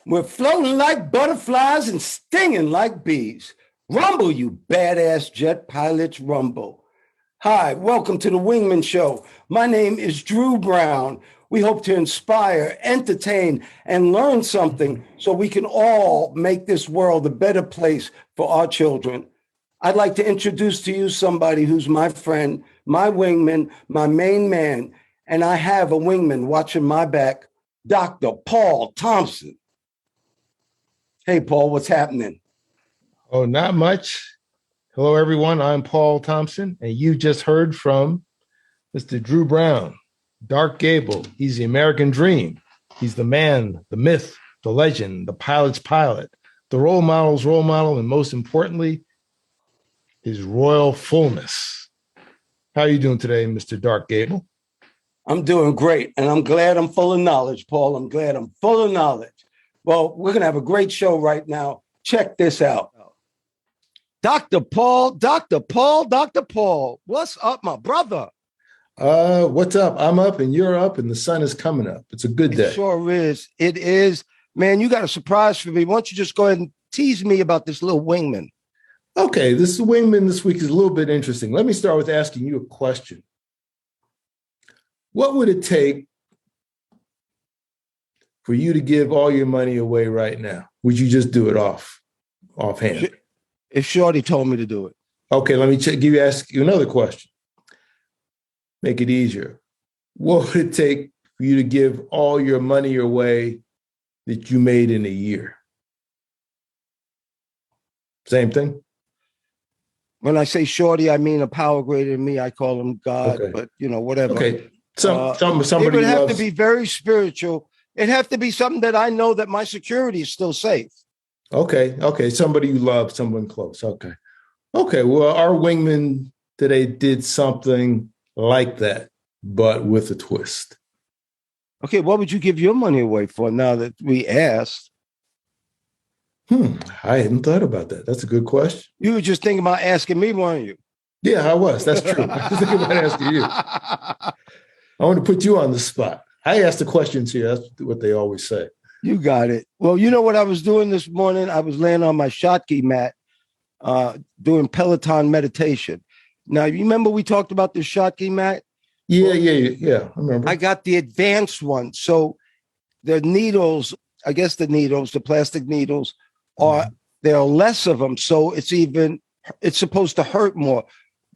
We're floating like butterflies and stinging like bees. Rumble, you badass jet pilots, rumble. Hi, welcome to the Wingmen Show. My name is Drew Brown. We hope to inspire, entertain, and learn something so we can all make this world a better place for our children. I'd like to introduce to you somebody who's my friend, my wingman, my main man, and I have a wingman watching my back, Dr. Paul Thompson. Hey, Paul, what's happening? Oh, not much. Hello, everyone. I'm Paul Thompson, and you just heard from Mr. Drew Brown, Dark Gable. He's the American dream. He's the man, the myth, the legend, the pilot's pilot, the role model's role model, and most importantly, his royal fullness. How are you doing today, Mr. Dark Gable? I'm doing great, and I'm glad I'm full of knowledge, Paul. I'm glad I'm full of knowledge. Well, we're going to have a great show right now. Check this out. Dr. Paul, Dr. Paul, Dr. Paul. What's up, my brother? What's up? I'm up and you're up and the sun is coming up. It's a good day. It sure is. It is. Man, you got a surprise for me. Why don't you just go ahead and tease me about this little wingman? Okay, this wingman this week is a little bit interesting. Let me start with asking you a question. What would it take for you to give all your money away right now? Would you just do it offhand? If Shorty told me to do it. Okay, let me ask you another question. Make it easier. What would it take for you to give all your money away that you made in a year? Same thing? When I say Shorty, I mean a power greater than me. I call him God, okay. But whatever. Okay. Somebody it would have to be very spiritual. It'd have to be something that I know that my security is still safe. Okay. Somebody you love, someone close. Okay. Well, our wingman today did something like that, but with a twist. Okay, what would you give your money away for now that we asked? I hadn't thought about that. That's a good question. You were just thinking about asking me, weren't you? Yeah, I was. That's true. I was thinking about asking you. I want to put you on the spot. I ask the questions here. That's what they always say. You got it. Well, you know what I was doing this morning? I was laying on my Shotki mat doing Peloton meditation. Now, you remember we talked about the Shotki mat? Yeah. I remember. I got the advanced one. So the needles, the plastic needles, there are less of them. So it's supposed to hurt more,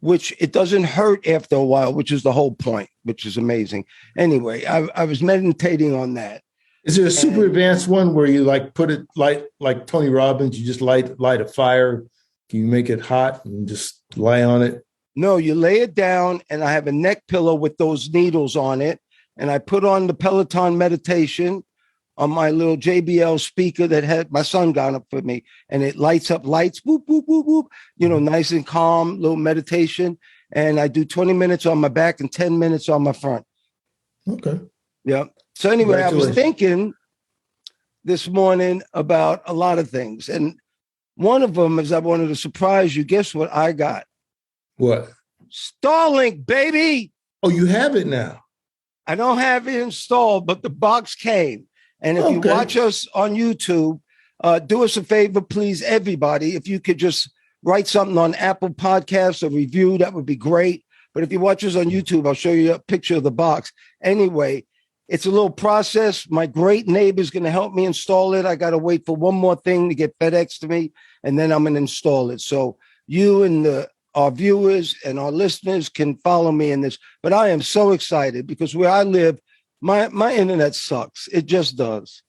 which it doesn't hurt after a while, which is the whole point, which is amazing. Anyway, I was meditating on that. Is there a super advanced one where you put it like Tony Robbins? You just light a fire. Can you make it hot and just lie on it? No, you lay it down, and I have a neck pillow with those needles on it, and I put on the Peloton meditation on my little JBL speaker that had my son got up for me, and it lights up lights, whoop, whoop, whoop, whoop, nice and calm, little meditation. And I do 20 minutes on my back and 10 minutes on my front. Okay. Yeah. So anyway, I was thinking this morning about a lot of things. And one of them is I wanted to surprise you. Guess what I got? What? Starlink, baby. Oh, you have it now. I don't have it installed, but the box came. And if you watch us on YouTube, do us a favor, please, everybody. If you could just write something on Apple Podcasts, a review, that would be great. But if you watch us on YouTube, I'll show you a picture of the box. Anyway, it's a little process. My great neighbor is going to help me install it. I got to wait for one more thing to get FedEx to me, and then I'm going to install it. So you and our viewers and our listeners can follow me in this. But I am so excited because where I live, my internet sucks. It just does.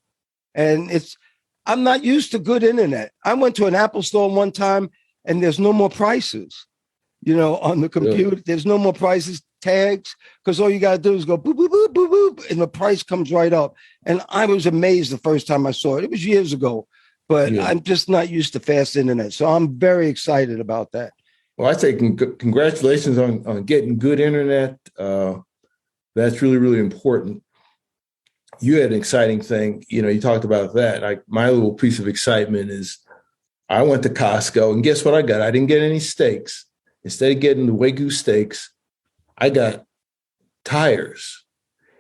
And I'm not used to good internet. I went to an Apple store one time, and there's no more prices, on the computer. Yeah. There's no more prices, tags, because all you got to do is go boop, boop, boop, boop, boop, and the price comes right up. And I was amazed the first time I saw it. It was years ago, but I'm just not used to fast internet. So I'm very excited about that. Well, I say congratulations on getting good internet. That's really, really important. You had an exciting thing. You talked about that. My little piece of excitement is I went to Costco, and guess what I got? I didn't get any steaks. Instead of getting the Wagyu steaks, I got tires.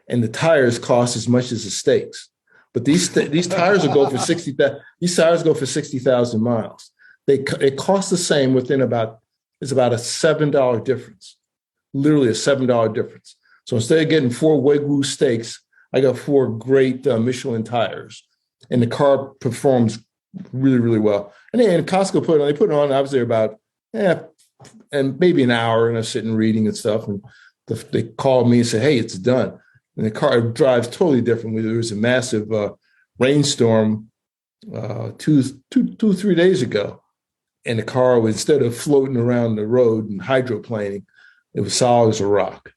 And the tires cost as much as the steaks. But these tires will go for 60,000. These tires go for 60,000 miles. It costs the same within about a $7 difference, literally a $7 difference. So instead of getting 4 Wagyu steaks, I got 4 great Michelin tires, and the car performs really, really well. And then Costco put it on. I was there about and maybe an hour, and I was sitting reading and stuff. And they called me and said, "Hey, it's done." And the car drives totally differently. There was a massive rainstorm 3 days ago, and the car was, instead of floating around the road and hydroplaning, it was solid as a rock.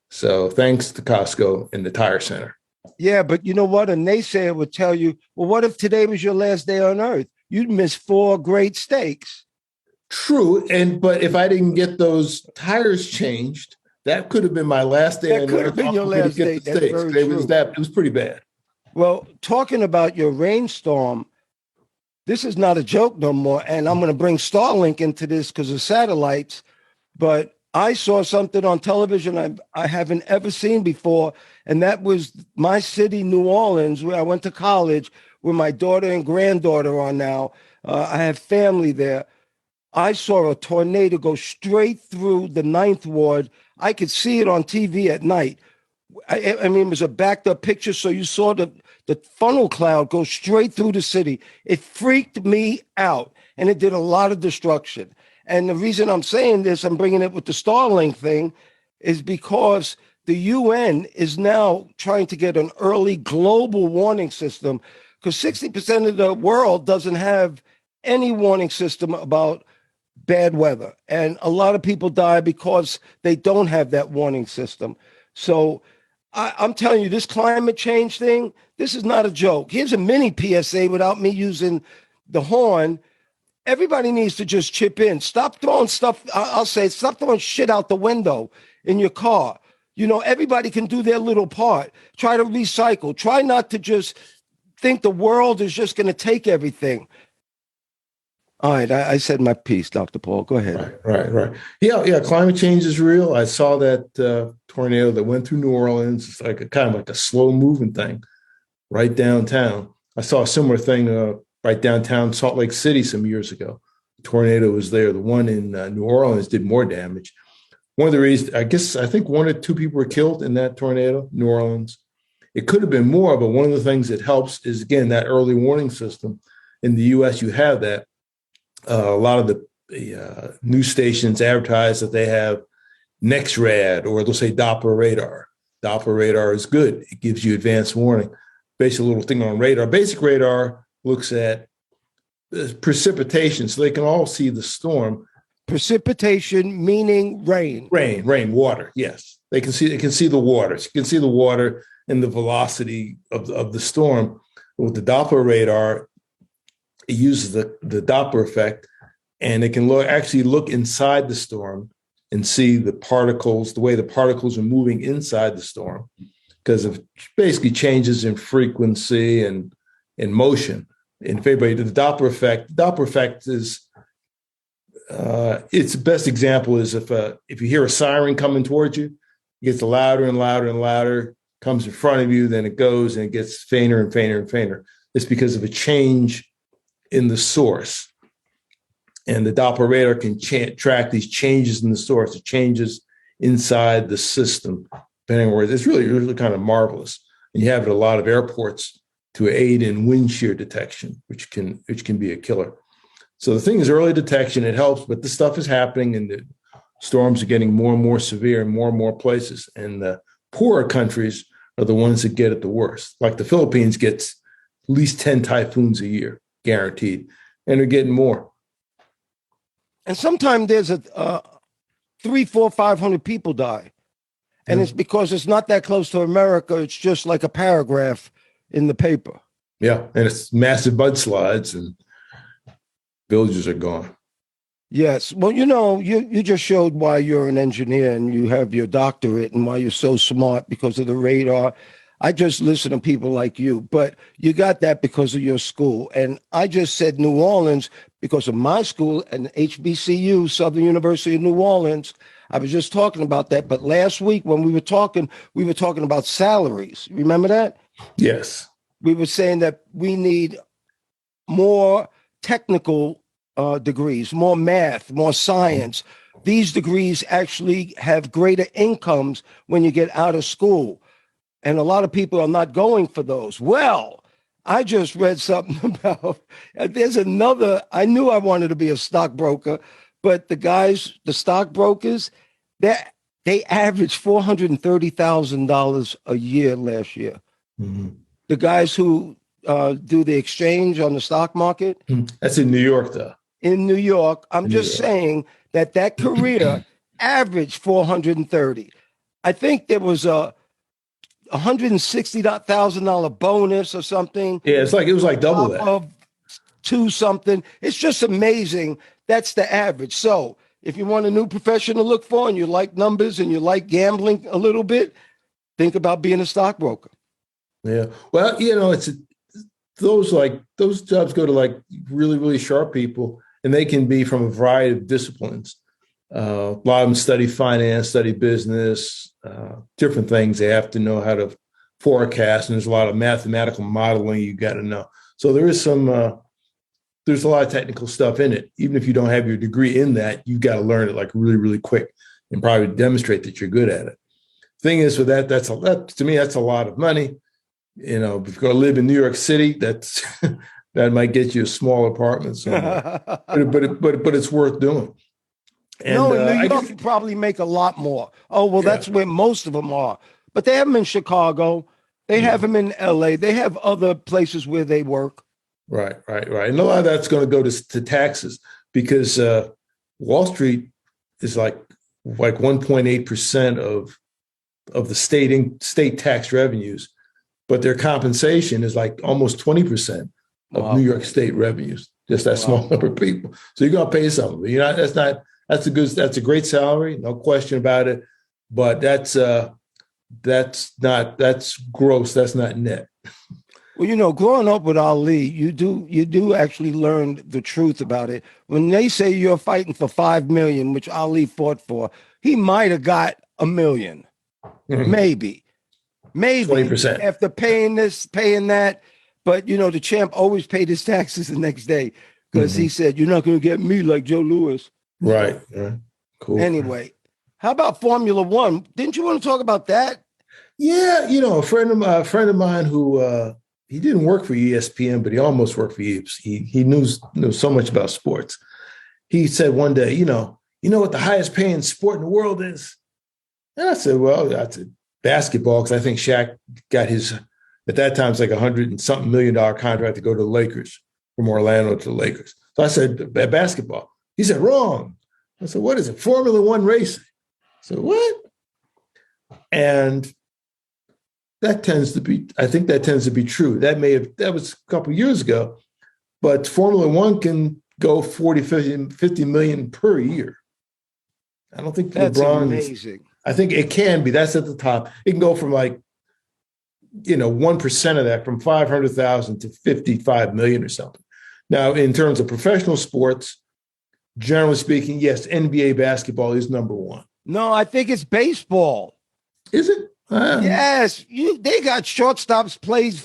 So thanks to Costco and the tire center. Yeah, but you know what? A naysayer would tell you, well, what if today was your last day on earth? You'd miss 4 great steaks. True. But if I didn't get those tires changed, that could have been my last day. That could have been your last day. That's very true. It was pretty bad. Well, talking about your rainstorm, this is not a joke no more. And I'm going to bring Starlink into this because of satellites. But I saw something on television I haven't ever seen before. And that was my city, New Orleans, where I went to college, where my daughter and granddaughter are now. I have family there. I saw a tornado go straight through the 9th Ward. I could see it on TV at night. I mean, it was a backed up picture. So you saw the funnel cloud go straight through the city. It freaked me out, and it did a lot of destruction. And the reason I'm saying this, I'm bringing it with the Starlink thing, is because the UN is now trying to get an early global warning system, because 60% of the world doesn't have any warning system about bad weather. And a lot of people die because they don't have that warning system. So I'm telling you, this climate change thing, this is not a joke. Here's a mini PSA without me using the horn. Everybody needs to just chip in. Stop throwing stuff. Stop throwing shit out the window in your car. You know, everybody can do their little part. Try to recycle. Try not to just think the world is just going to take everything. All right, I said my piece, Dr. Paul. Go ahead. Right. Yeah. Climate change is real. I saw that tornado that went through New Orleans. It's like kind of like a slow moving thing right downtown. I saw a similar thing right downtown Salt Lake City some years ago. The tornado was there. The one in New Orleans did more damage. One of the reasons, I think 1 or 2 people were killed in that tornado, New Orleans. It could have been more, but one of the things that helps is, again, that early warning system. In the U.S., you have that. A lot of the news stations advertise that they have NexRad, or they'll say Doppler radar. Doppler radar is good. It gives you advanced warning. Basically, a little thing on radar. Basic radar looks at precipitation, so they can all see the storm. Precipitation meaning rain. Rain, water. Yes, they can see the water. You can see the water and the velocity of the storm. With the Doppler radar, it uses the Doppler effect, and it can actually look inside the storm and see the particles, the way the particles are moving inside the storm, because of basically changes in frequency and in motion. And if anybody did the Doppler effect is its best example is if you hear a siren coming towards you, it gets louder and louder and louder, comes in front of you, then it goes and it gets fainter and fainter and fainter. It's because of a change in the source. And the Doppler radar can track these changes in the source, the changes inside the system, depending on where it's really, really kind of marvelous. And you have it at a lot of airports to aid in wind shear detection, which can be a killer. So the thing is early detection, it helps, but this stuff is happening and the storms are getting more and more severe in more and more places. And the poorer countries are the ones that get it the worst. Like the Philippines gets at least 10 typhoons a year, guaranteed. And they're getting more. And sometimes there's 300, 400, 500 people die. And it's because it's not that close to America. It's just like a paragraph in the paper. Yeah. And it's massive mudslides and villages are gone. Yes. Well, you just showed why you're an engineer and you have your doctorate and why you're so smart because of the radar. I just listen to people like you, but you got that because of your school. And I just said New Orleans because of my school and HBCU, Southern University of New Orleans. I was just talking about that. But last week when we were talking about salaries. Remember that? Yes. we were saying that we need more technical degrees, more math, more science. These degrees actually have greater incomes when you get out of school. And a lot of people are not going for those. Well, I just read something about, there's another, I knew I wanted to be a stockbroker, but the stockbrokers, they averaged $430,000 a year last year. Mm-hmm. The guys who do the exchange on the stock market. That's in New York, though. In New York, I'm just saying that career averaged 430. I think there was a $160,000 bonus or something. Yeah, it was like double that. Of two something. It's just amazing. That's the average. So if you want a new profession to look for and you like numbers and you like gambling a little bit, think about being a stockbroker. Yeah. Well, those jobs go to like really, really sharp people, and they can be from a variety of disciplines. A lot of them study finance, study business, different things. They have to know how to forecast, and there's a lot of mathematical modeling you got to know. So there's a lot of technical stuff in it. Even if you don't have your degree in that, you've got to learn it like really, really quick and probably demonstrate that you're good at it. Thing is, with that, to me, that's a lot of money. If you're going to live in New York City, that might get you a small apartment somewhere. but it's worth doing. And, in New York, you probably make a lot more. Oh, well, that's where most of them are. But they have them in Chicago. They have them in LA. They have other places where they work. Right. And a lot of that's going to go to taxes, because Wall Street is like 1.8% of the state tax revenues, but their compensation is like almost 20% of New York State revenues. Just that small number of people. So you're going to pay something. That's a great salary, no question about it. But that's gross. That's not net. Well, growing up with Ali, you do actually learn the truth about it. When they say you're fighting for 5 million, which Ali fought for, he might have got $1 million, maybe 20% after paying this, paying that. But the champ always paid his taxes the next day because he said, "You're not going to get me like Joe Louis." Right. Yeah. Cool. Anyway, how about Formula One? Didn't you want to talk about that? Yeah, a friend of mine who he didn't work for ESPN, but he almost worked for ESPN. He knew so much about sports. He said one day, you know what the highest paying sport in the world is? And I said, well, that's basketball, because I think Shaq got his, at that time, it's like $100 and something million contract to go to the Lakers, from Orlando to the Lakers. So I said, basketball. He said, wrong. I said, what is it? Formula One racing. I said, what? And I think that tends to be true. That was a couple of years ago, but Formula One can go 40, 50 million per year. I don't think that's LeBron amazing. I think it can be. That's at the top. It can go from 1% of that, from 500,000 to 55 million or something. Now, in terms of professional sports, generally speaking, yes, NBA basketball is number one. No, I think it's baseball. Is it? Yes, they got shortstops plays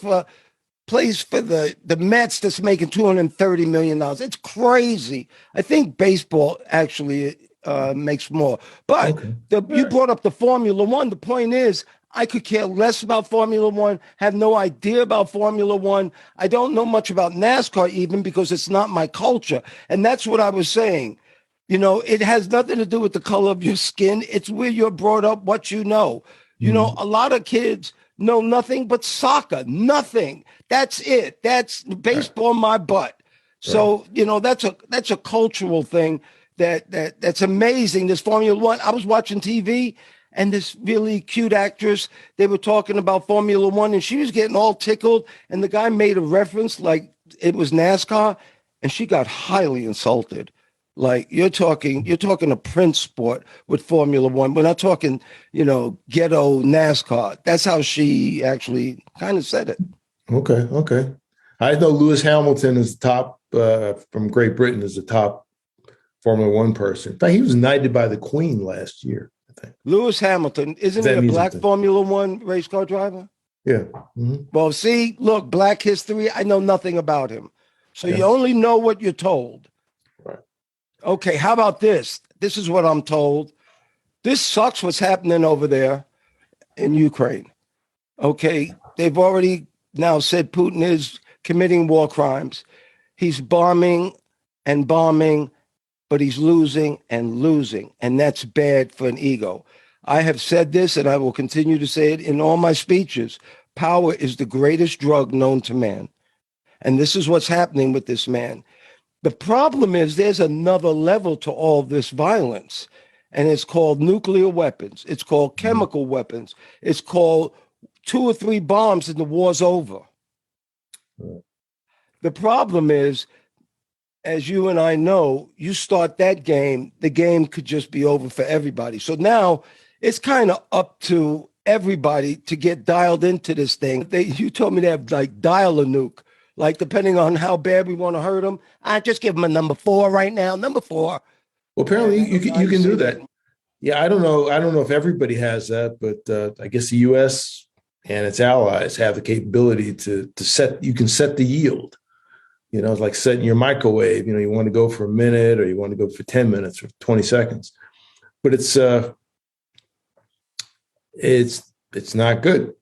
for the Mets that's making $230 million. It's crazy. I think baseball actually makes more. But you brought up the Formula One. The point is, I could care less about Formula One, have no idea about Formula One. I don't know much about NASCAR even, because it's not my culture. And that's what I was saying. It has nothing to do with the color of your skin. It's where you're brought up, what you know. A lot of kids know nothing but soccer. Nothing. That's it. That's baseball, my butt. So, that's a cultural thing that's amazing. This Formula One. I was watching TV, and this really cute actress, they were talking about Formula One, and she was getting all tickled. And the guy made a reference like it was NASCAR, and she got highly insulted. Like you're talking a Prince sport with Formula One. We're not talking, ghetto NASCAR. That's how she actually kind of said it. Okay. I know Lewis Hamilton is the top from Great Britain, is the top Formula One person. In fact, he was knighted by the Queen last year, I think. Lewis Hamilton, isn't he a black Formula One race car driver? Yeah. Mm-hmm. Well, see, look, Black history, I know nothing about him. So you only know what you're told. Right. Okay, how about this? This is what I'm told. This sucks what's happening over there in Ukraine. Okay, they've already now said Putin is committing war crimes. He's bombing and bombing, but he's losing and losing. And that's bad for an ego. I have said this, and I will continue to say it in all my speeches. Power is the greatest drug known to man. And this is what's happening with this man. The problem is there's another level to all this violence, and it's called nuclear weapons. It's called chemical weapons. It's called 2 or 3 bombs and the war's over. The problem is, as you and I know, you start that game, the game could just be over for everybody. So now it's kind of up to everybody to get dialed into this thing. You told me to have like dial a nuke. Like, depending on how bad we want to hurt them, I just give them a number 4 right now. Number 4. Well, apparently you can do that. Yeah, I don't know. I don't know if everybody has that, but I guess the U.S. and its allies have the capability to set. You can set the yield. You know, it's like setting your microwave. You know, you want to go for a minute, or you want to go for 10 minutes or 20 seconds. But it's not good.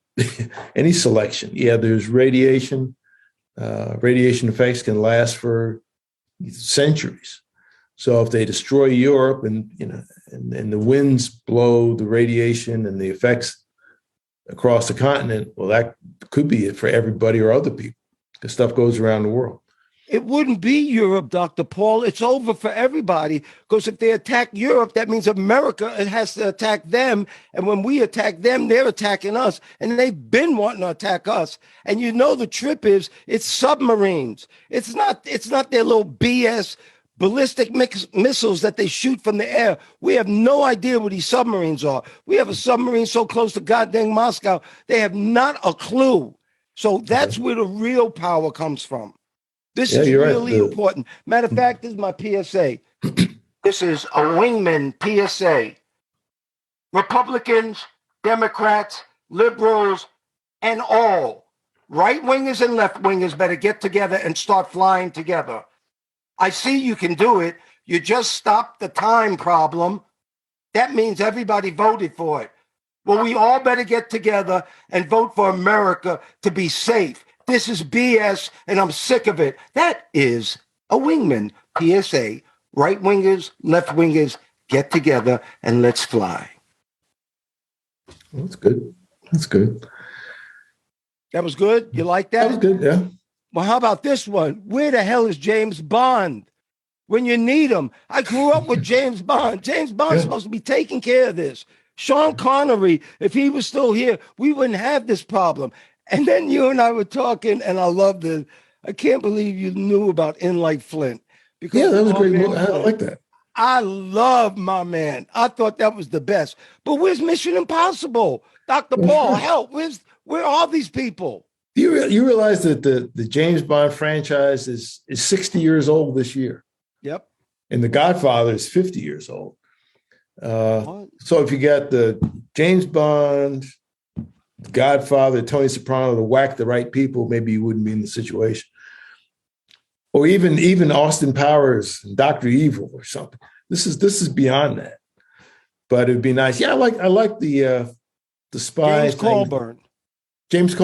Any selection. Yeah, there's radiation. Radiation effects can last for centuries. So if they destroy Europe and the winds blow the radiation and the effects across the continent, well, that could be it for everybody or other people, because stuff goes around the world. It wouldn't be Europe, Dr. Paul. It's over for everybody, because if they attack Europe, that means America has to attack them. And when we attack them, they're attacking us. And they've been wanting to attack us. And you know the trip is it's submarines. It's not their little BS ballistic missiles that they shoot from the air. We have no idea what these submarines are. We have a submarine so close to goddamn Moscow, they have not a clue. So that's where the real power comes from. This is really important. Matter of fact, this is my PSA. This is a Wingmen PSA. Republicans, Democrats, liberals, and all right-wingers and left-wingers better get together and start flying together. I see you can do it. You just stopped the time problem. That means everybody voted for it. Well, we all better get together and vote for America to be safe. This is BS, and I'm sick of it. That is a Wingman PSA. Right-wingers, left-wingers, get together and let's fly. That's good. That's good. That was good? You like that? That was good, yeah. Well, how about this one? Where the hell is James Bond when you need him? I grew up with James Bond. James Bond's supposed to be taking care of this. Sean Connery, if he was still here, we wouldn't have this problem. And then you and I were talking, and I loved it. I can't believe you knew about In Like Flint. Because that was a great movie. I like that. I love my man. I thought that was the best. But where's Mission Impossible? Dr. Paul, help. Where are these people? You realize that the James Bond franchise is 60 years old this year. Yep. And The Godfather is 50 years old. So if you got the James Bond, Godfather, Tony Soprano to whack the right people, maybe you wouldn't be in the situation. Or even Austin Powers and Dr. Evil or something. This is beyond that. But it'd be nice. Yeah, I like the spy. James Colburn. James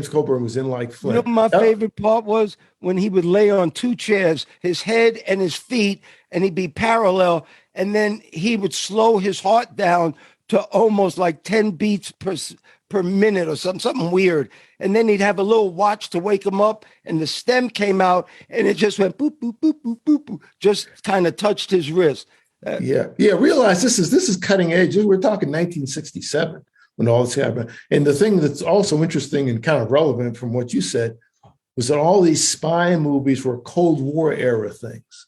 Colburn was in Like Flint. You know what my favorite part was? When he would lay on 2 chairs, his head and his feet, and he'd be parallel, and then he would slow his heart down to almost like 10 beats per minute or something weird. And then he'd have a little watch to wake him up, and the stem came out, and it just went boop, boop, boop, boop, boop, boop, just kind of touched his wrist. Yeah. Realize this is cutting edge. We're talking 1967 when all this happened. And the thing that's also interesting and kind of relevant from what you said was that all these spy movies were Cold War era things.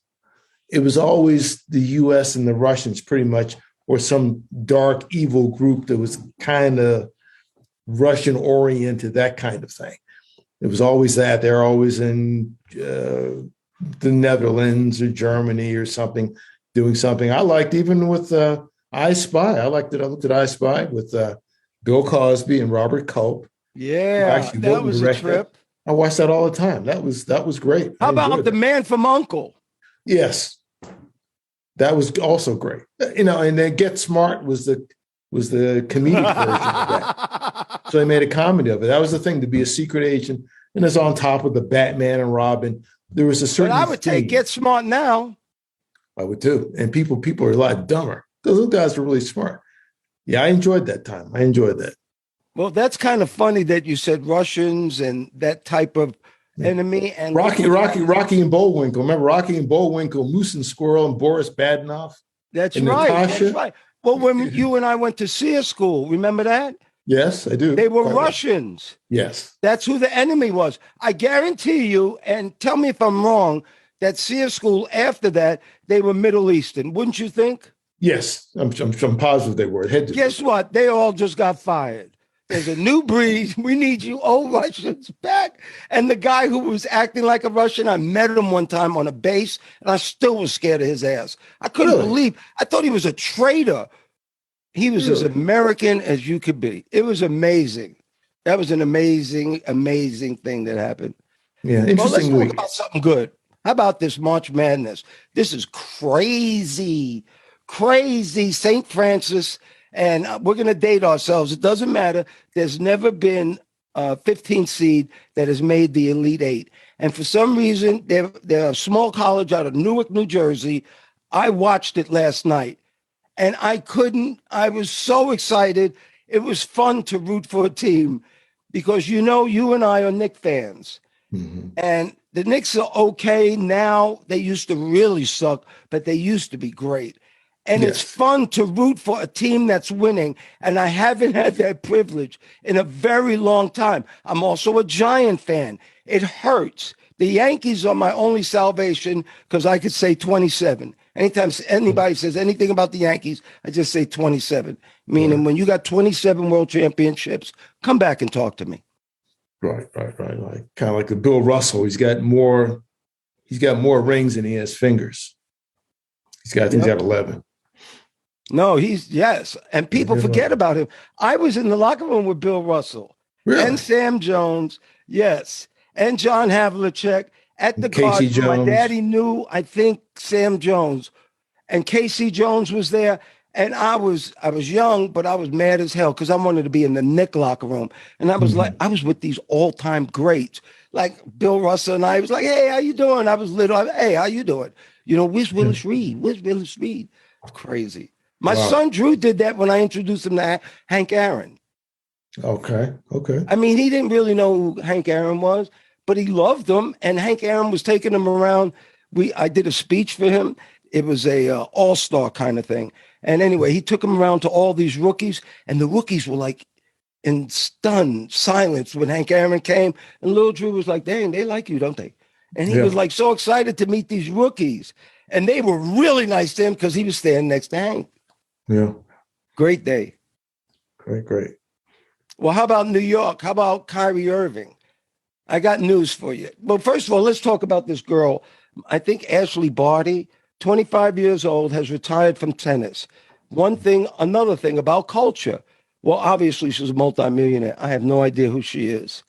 It was always the U.S. and the Russians pretty much, or some dark evil group that was kind of Russian oriented, that kind of thing. It was always that. They're always in the Netherlands or Germany or something, doing something. I liked even with I Spy. I looked at I Spy with Bill Cosby and Robert Culp. who Yeah, actually wrote that and was a directed that. trip. I watched that all the time. That was great. How I about enjoyed The that. Man from Uncle? Yes, that was also great. And then Get Smart was the comedic version of that. So they made a comedy of it. That was the thing, to be a secret agent, and it's on top of the Batman and Robin. There was a But certain I would take theme. Get Smart now. I would too. And people are a lot dumber. Those guys are really smart. Yeah, I enjoyed that time. I enjoyed that. Well, that's kind of funny that you said Russians and that type of Yeah. enemy. And look what happened. Rocky and Bullwinkle. Remember Rocky and Bullwinkle, Moose and Squirrel, and Boris Badenoff, That's and right. That's Natasha. right. Well, when you and I went to SEER school, remember that? Yes, I do. They were Quite well. Russians. Yes. That's who the enemy was. I guarantee you, and tell me if I'm wrong, that SEER school after that, they were Middle Eastern. Wouldn't you think? Yes. I'm positive they were. Had to be. Guess what? They all just got fired. There's a new breed. We need you old Russians back. And the guy who was acting like a Russian, I met him one time on a base, and I still was scared of his ass. I couldn't Really? believe. I thought he was a traitor. He was as Really? American as you could be. It was amazing. That was an amazing, amazing thing that happened. Yeah. Well, let's Interesting talk week. about something good. How about this March Madness? This is crazy, crazy. St. Francis, and we're going to date ourselves. It doesn't matter. There's never been a 15 seed that has made the Elite Eight. And for some reason, they're a small college out of Newark, New Jersey. I watched it last night, and I was so excited. It was fun to root for a team because, you and I are Knicks fans. Mm-hmm. And the Knicks are okay now. They used to really suck, but they used to be great. And it's Yes. fun to root for a team that's winning. And I haven't had that privilege in a very long time. I'm also a Giant fan. It hurts. The Yankees are my only salvation because I could say 27. Anytime anybody says anything about the Yankees, I just say 27. Meaning, when you got 27 world championships, come back and talk to me. Right. Like kind of like the Bill Russell. He's got more rings than he has fingers. He's got 11. No, yes. And people forget about him. I was in the locker room with Bill Russell and Sam Jones, yes, and John Havlicek at the Casey Garden. Jones. My daddy knew, I think, Sam Jones, and Casey Jones was there. And I was young, but I was mad as hell because I wanted to be in the Knick locker room. And I was I was with these all-time greats, like Bill Russell, and I was like, hey, how you doing? I was little. Hey, how you doing? Where's Willis Reed? Where's Willis Reed? It's crazy. My son Drew did that when I introduced him to Hank Aaron. Okay. I mean, he didn't really know who Hank Aaron was, but he loved him. And Hank Aaron was taking him around. I did a speech for him. It was a all-star kind of thing. And anyway, he took him around to all these rookies, and the rookies were like in stunned silence when Hank Aaron came. And little Drew was like, dang, they like you, don't they? And he was like so excited to meet these rookies. And they were really nice to him because he was standing next to Hank. Yeah. Great day. Great. Well, how about New York? How about Kyrie Irving? I got news for you. Well, first of all, let's talk about this girl. I think Ashley Barty, 25 years old, has retired from tennis. Another thing about culture. Well, obviously, she's a multimillionaire. I have no idea who she is.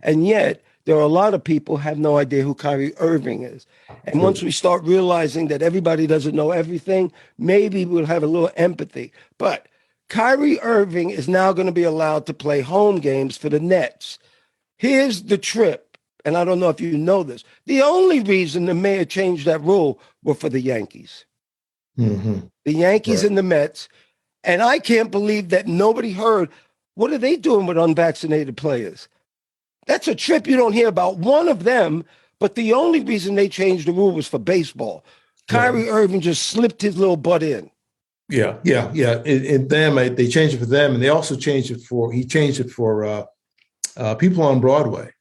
And yet, there are a lot of people who have no idea who Kyrie Irving is. And once we start realizing that everybody doesn't know everything, maybe we'll have a little empathy. But Kyrie Irving is now going to be allowed to play home games for the Nets. Here's the trip, and I don't know if you know this. The only reason the mayor changed that rule were for the Yankees. Mm-hmm. The Yankees and the Mets. And I can't believe that nobody heard, what are they doing with unvaccinated players? That's a trip you don't hear about one of them, but the only reason they changed the rule was for baseball. Kyrie Irving just slipped his little butt in. Yeah. They changed it for them, and they also he changed it for people on Broadway.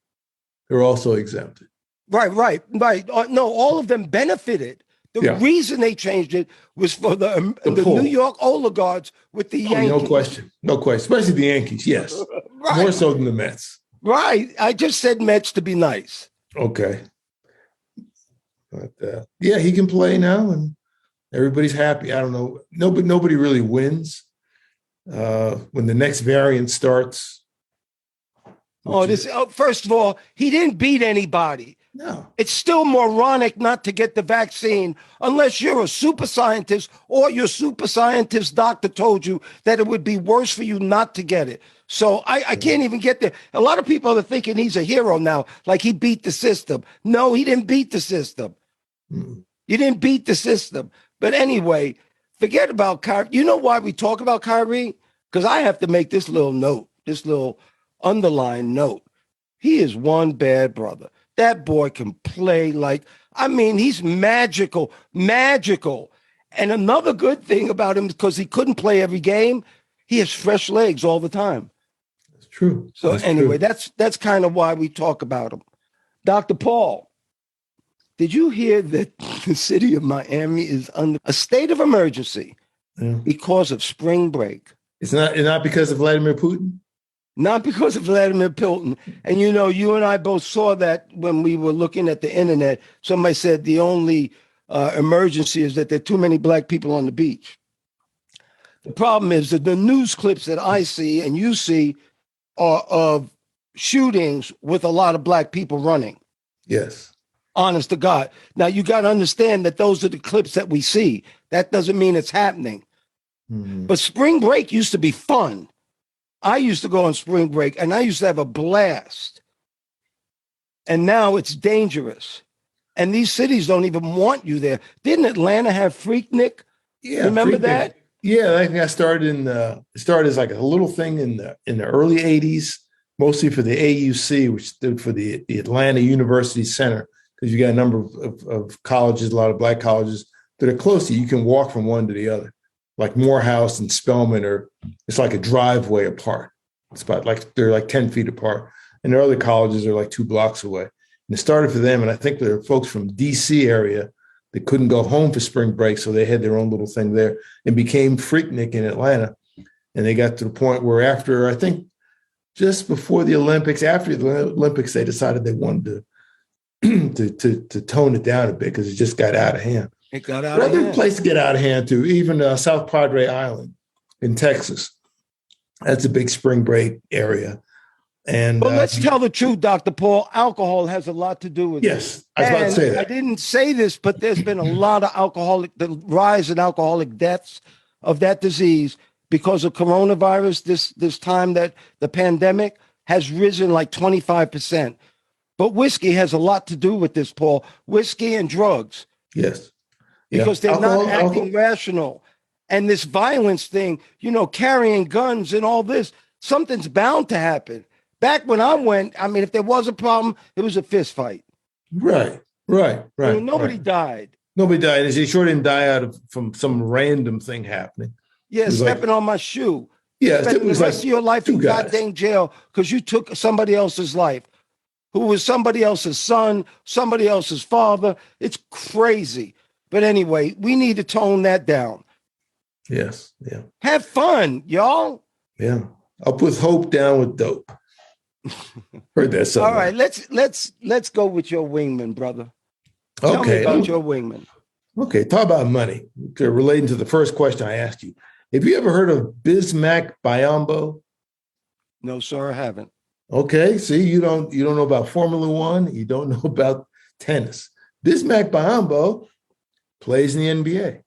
They're also exempted. Right. No, all of them benefited. The reason they changed it was for the New York oligarchs with the Yankees. No question. Especially the Yankees, yes. More so than the Mets. Right. I just said Mets to be nice. Okay. But he can play now, and everybody's happy. I don't know. Nobody really wins. When the next variant starts, First of all, he didn't beat anybody. No. It's still moronic not to get the vaccine unless you're a super scientist or your super scientist doctor told you that it would be worse for you not to get it. So I can't even get there. A lot of people are thinking he's a hero now, like he beat the system. No, he didn't beat the system. Mm. You didn't beat the system. But anyway, forget about Kyrie. You know why we talk about Kyrie? Because I have to make this little note, this little underlined note. He is one bad brother. That boy can play he's magical, magical. And another good thing about him, because he couldn't play every game, he has fresh legs all the time. That's true. So anyway, that's kind of why we talk about him. Dr. Paul, did you hear that the city of Miami is under a state of emergency because of spring break? It's not because of Vladimir Putin? Not because of Vladimir Putin. And, you and I both saw that when we were looking at the internet. Somebody said the only emergency is that there are too many black people on the beach. The problem is that the news clips that I see and you see are of shootings with a lot of black people running. Yes. Honest to God. Now, you got to understand that those are the clips that we see. That doesn't mean it's happening. Mm-hmm. But spring break used to be fun. I used to go on spring break and I used to have a blast. And now it's dangerous. And these cities don't even want you there. Didn't Atlanta have Freaknik? Yeah. Remember Freaknik. that? Yeah, I think I started it started as like a little thing in the early 80s, mostly for the AUC, which stood for the Atlanta University Center, because you got a number of colleges, a lot of black colleges that are close to you. You can walk from one to the other. Like Morehouse and Spelman it's like a driveway apart. It's about they're like 10 feet apart. And their other colleges are like 2 blocks away. And it started for them. And I think there are folks from DC area that couldn't go home for spring break. So they had their own little thing there and became Freaknik in Atlanta. And they got to the point where after, I think just before the Olympics, after the Olympics, they decided they wanted to tone it down a bit because it just got out of hand. It got out of hand. Another place to get out of hand too, even South Padre Island in Texas. That's a big spring break area. And but let's tell the truth, Dr. Paul. Alcohol has a lot to do with it. Yes, I was about to say that. I didn't say this, but there's been a lot of the rise in alcoholic deaths of that disease because of coronavirus. This time that the pandemic has risen like 25%. But whiskey has a lot to do with this, Paul. Whiskey and drugs. Yes. Because they're not acting rational. And this violence thing, carrying guns and all this, something's bound to happen. Back when I went, if there was a problem, it was a fist fight. Right. Nobody died. Nobody died. And he sure didn't die from some random thing happening. Yeah, stepping on my shoe. Yeah, spending the rest of your life in goddamn jail because you took somebody else's life, who was somebody else's son, somebody else's father. It's crazy. But anyway, we need to tone that down. Yes. Yeah. Have fun, y'all. Yeah. Up with hope, down with dope. Heard that somewhere. All right, let's go with your wingman, brother. Tell me about your wingman. Okay, talk about money. Relating to the first question I asked you. Have you ever heard of Bismack Biyombo? No, sir, I haven't. Okay, see, you don't know about Formula One. You don't know about tennis. Bismack Biyombo plays in the NBA.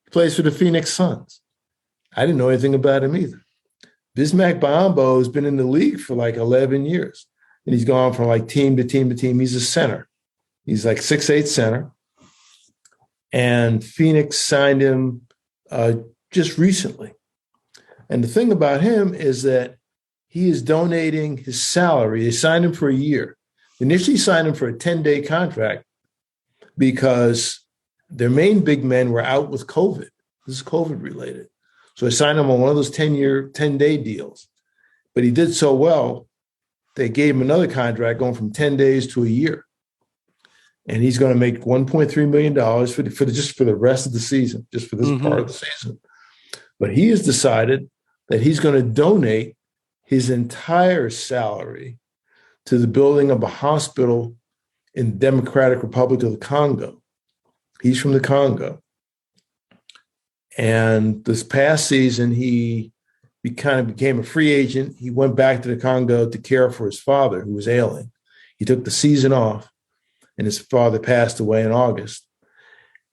He plays for the Phoenix Suns. I didn't know anything about him either. Bismack Biyombo has been in the league for like 11 years, and he's gone from like team to team to team. He's a center. He's like 6'8" center. And Phoenix signed him just recently. And the thing about him is that he is donating his salary. They signed him for a year. Initially signed him for a 10-day contract because their main big men were out with COVID. This is COVID related. So they signed him on one of those 10-day deals. But he did so well, they gave him another contract going from 10 days to a year. And he's going to make $1.3 million for the rest of the season, just for this part of the season. But he has decided that he's going to donate his entire salary to the building of a hospital in the Democratic Republic of the Congo. He's from the Congo. And this past season, he became a free agent. He went back to the Congo to care for his father, who was ailing. He took the season off, and his father passed away in August.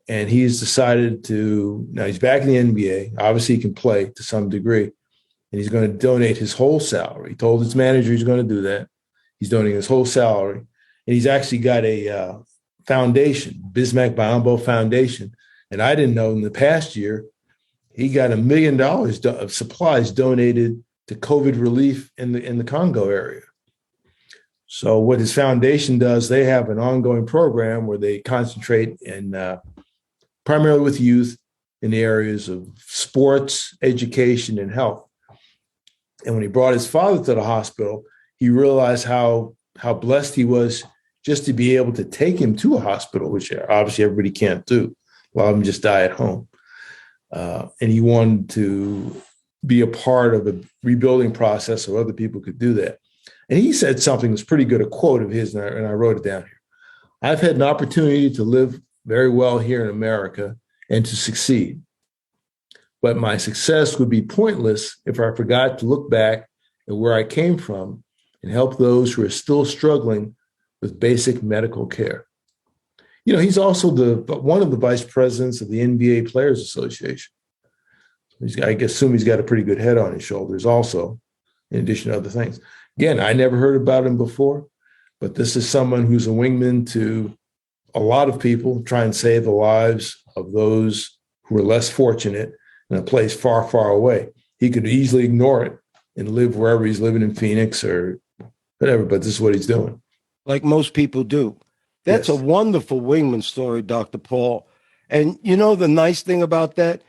And he's decided now he's back in the NBA. Obviously, he can play to some degree, and he's going to donate his whole salary. He told his manager he's going to do that. He's donating his whole salary, and he's actually got a foundation, Bismack Biyombo Foundation. And I didn't know in the past year, he got $1 million of supplies donated to COVID relief in the Congo area. So what his foundation does, they have an ongoing program where they concentrate primarily with youth in the areas of sports, education, and health. And when he brought his father to the hospital, he realized how blessed he was just to be able to take him to a hospital, which obviously everybody can't do. A lot of them just die at home. And he wanted to be a part of a rebuilding process so other people could do that. And he said something that's pretty good, a quote of his, and I wrote it down here. I've had an opportunity to live very well here in America and to succeed. But my success would be pointless if I forgot to look back at where I came from and help those who are still struggling with basic medical care. You know, he's also one of the vice presidents of the NBA Players Association. I assume he's got a pretty good head on his shoulders also, in addition to other things. Again, I never heard about him before, but this is someone who's a wingman to a lot of people, try and save the lives of those who are less fortunate in a place far, far away. He could easily ignore it and live wherever he's living in Phoenix or whatever, but this is what he's doing. Like most people do. That's a wonderful wingman story, Dr. Paul. And you know, the nice thing about that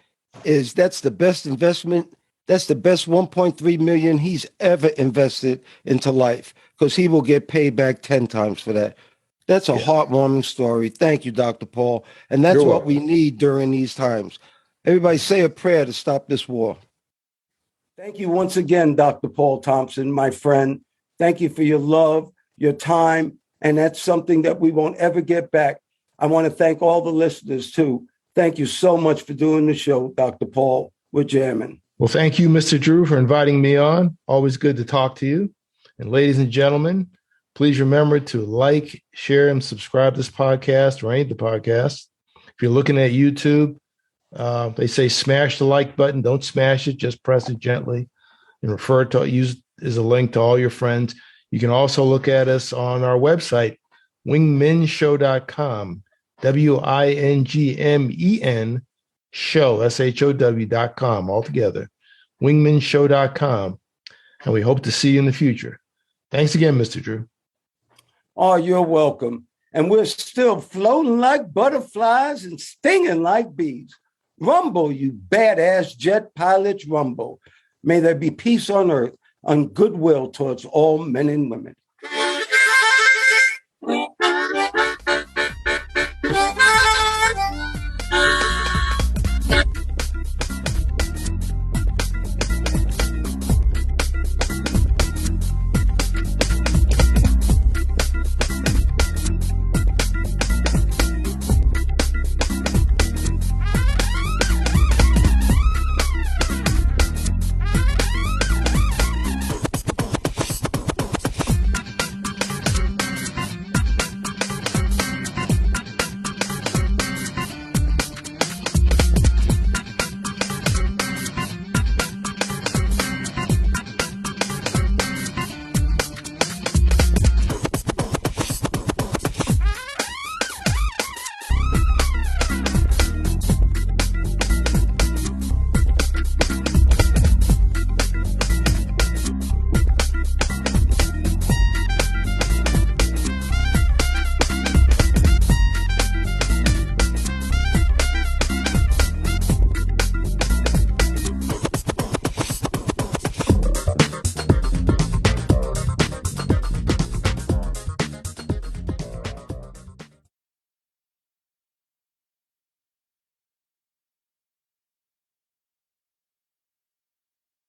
is that's the best investment. That's the best 1.3 million he's ever invested into life, because he will get paid back 10 times for that. That's a heartwarming story. Thank you, Dr. Paul. And that's what we need during these times. Everybody say a prayer to stop this war. Thank you once again, Dr. Paul Thompson, my friend. Thank you for your love, your time, and that's something that we won't ever get back. I want to thank all the listeners, too. Thank you so much for doing the show, Dr. Paul. We're jamming. Well, thank you, Mr. Drew, for inviting me on. Always good to talk to you. And ladies and gentlemen, please remember to like, share, and subscribe to this podcast or any of the podcasts. If you're looking at YouTube, they say smash the like button. Don't smash it. Just press it gently and use as a link to all your friends. You can also look at us on our website, wingmenshow.com, WINGMEN show, SHOW.com, altogether, wingmenshow.com. And we hope to see you in the future. Thanks again, Mr. Drew. Oh, you're welcome. And we're still floating like butterflies and stinging like bees. Rumble, you badass jet pilots, rumble. May there be peace on earth and goodwill towards all men and women.